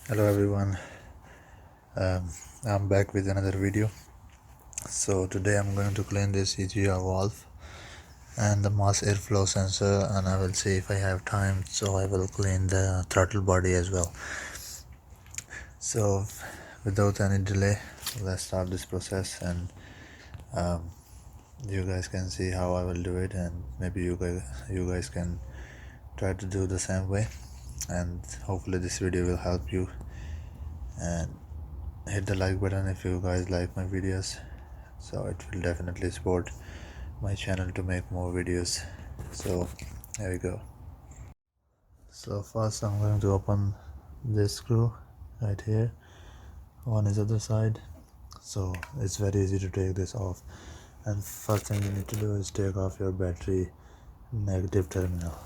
Hello everyone, um, I'm back with another video. So today I'm going to clean this EGR valve and the mass airflow sensor, and I will see if I have time, so I will clean the throttle body as well. So without any delay, let's start this process, and you guys can see how I will do it, and maybe you guys can try to do the same way, and hopefully this video will help you. And hit the like button if you guys like my videos, so it will definitely support my channel to make more videos. So here we go. So first I'm going to open this screw right here. One is other side, so it's very easy to take this off. And first thing you need to do is take off your battery negative terminal.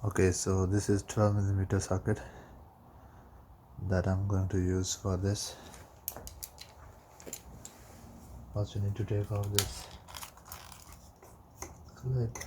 Okay, so this is 12mm socket that I'm going to use for this. First you need to take off this clip.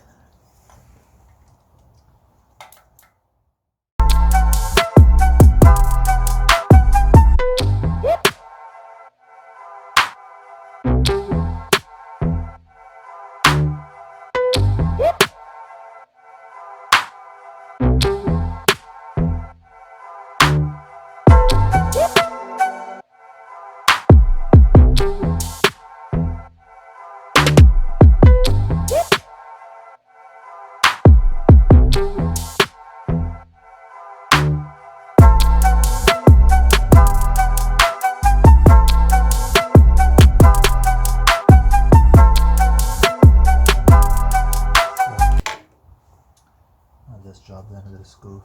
I'll just drop another screw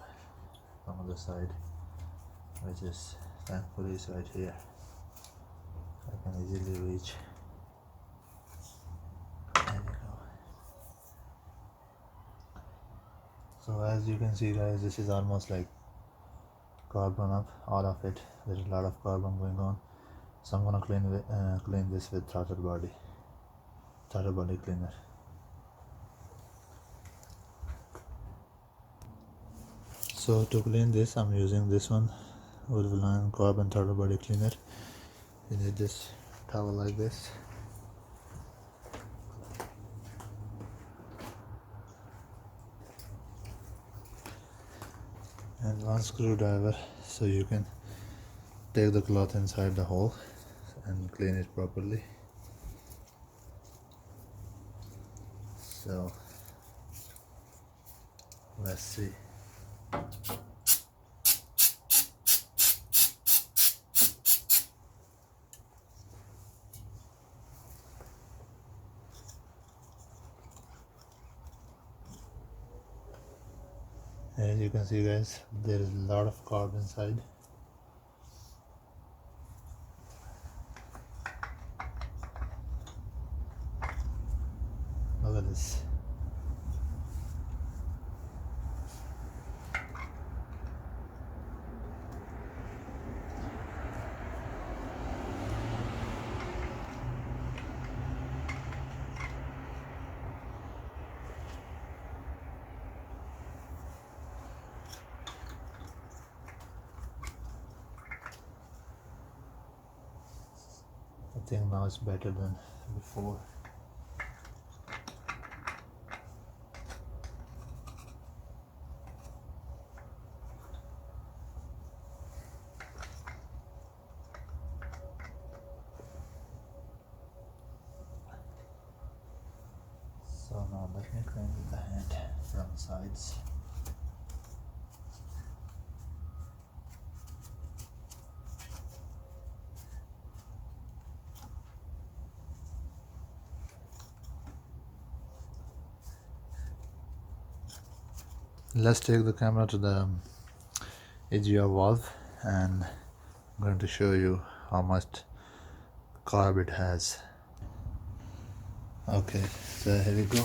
from the other side, which is thankfully is right here. I can easily reach. There we go. So as you can see guys, this is almost like carbon up, all of it. There's a lot of carbon going on. So I'm gonna clean this with throttle body cleaner. So to clean this, I'm using this one, Wolverine carbon throttle body cleaner. You need this towel like this. And one screwdriver, so you can take the cloth inside the hole and clean it properly. So let's see. As you can see guys, there is a lot of carbon inside. Look at this. I think now it's better than before. So now let me clean with the hand from the sides. Let's take the camera to the EGR valve, and I'm going to show you how much carb it has. Okay, so here we go.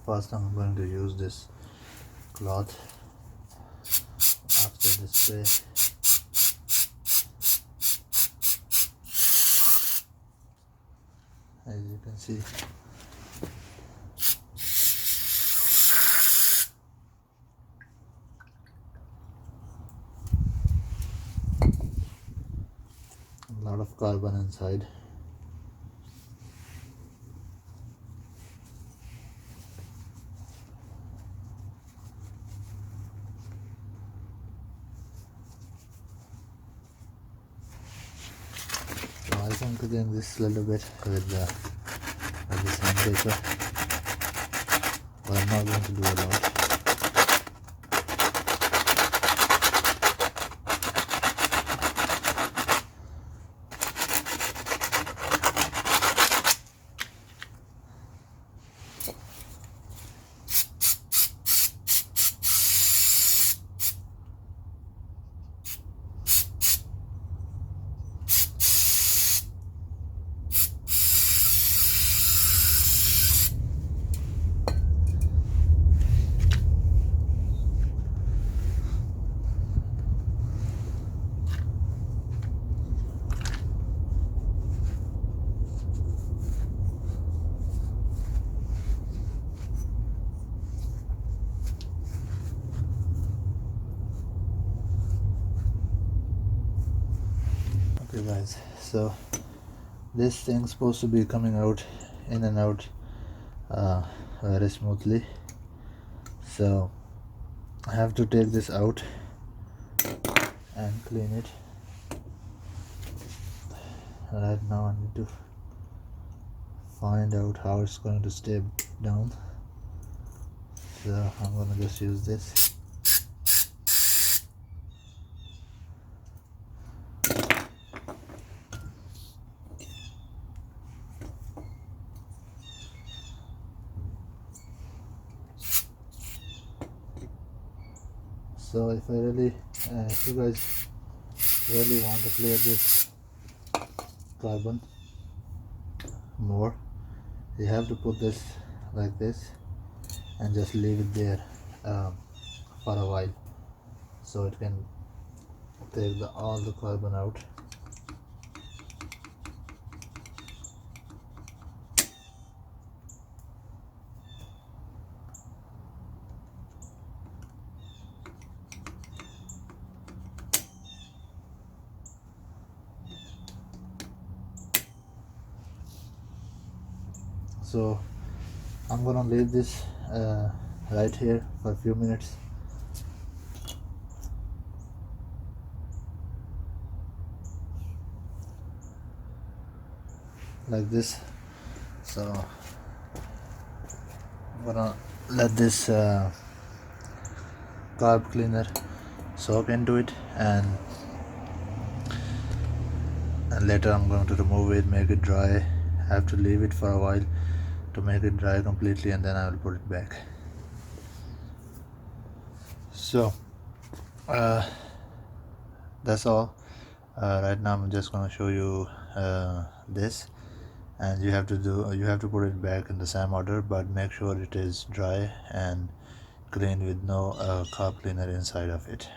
First I'm going to use this cloth after the spray. As you can see, a lot of carbon inside. So I can clean this little bit with the sandpaper, but I'm not going to do a lot. Okay guys, so this thing's supposed to be coming out in and out very smoothly, so I have to take this out and clean it. Right now I need to find out how it's going to stay down, so I'm gonna just use this. So if you guys really want to clear this carbon more, you have to put this like this and just leave it there for a while, so it can take all the carbon out. So I'm gonna leave this right here for a few minutes. Like this. So I'm gonna let this carb cleaner soak into it, and later I'm going to remove it, make it dry. I have to leave it for a while to make it dry completely, and then I will put it back. So that's all. Right now I'm just going to show you this, and you have to put it back in the same order, but make sure it is dry and clean with no carb cleaner inside of it.